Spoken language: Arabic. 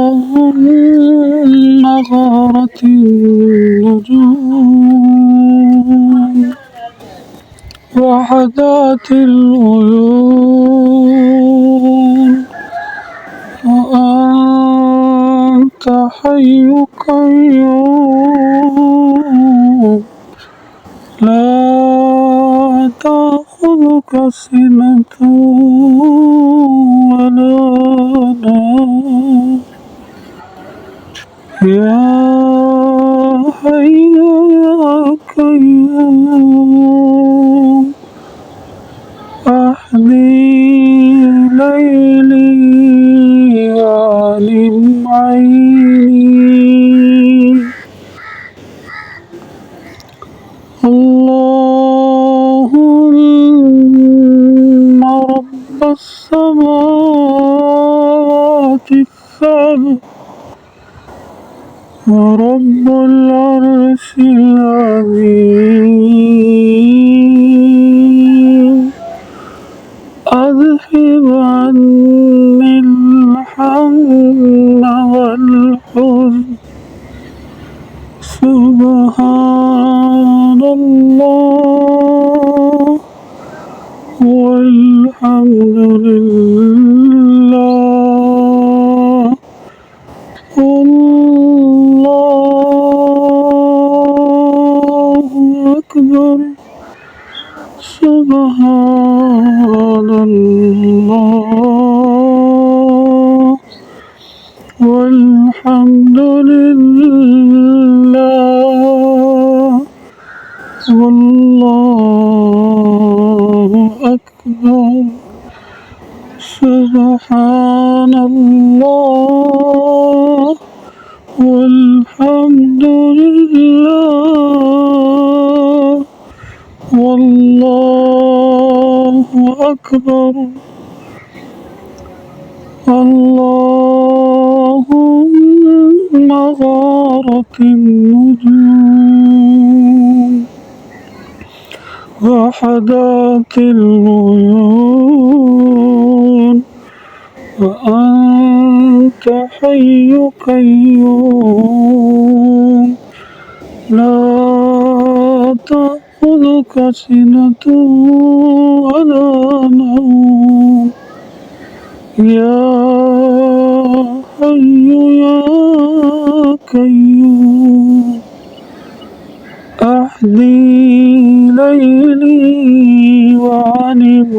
اللهم غارت النجوم وحدات العيون وأنت حي قيوم لا تأخذك سنة ولا نوم يا حي يا قيوم أحيي ليلي وأنم عيني اللهم رب السماوات السبع ورب العرش العظيم أذهب عني الهم والحزن سبحان الله والحمد لله الله أكبر سبحان الله والحمد لله والله أكبر سبحان الله والحمد لله والله أكبر اللهم غارت النجوم وحدات العيون وأنت حي قيوم لا تأخذك سنة ولا نوم يا حي يا قيوم أحيي ليلي وأنم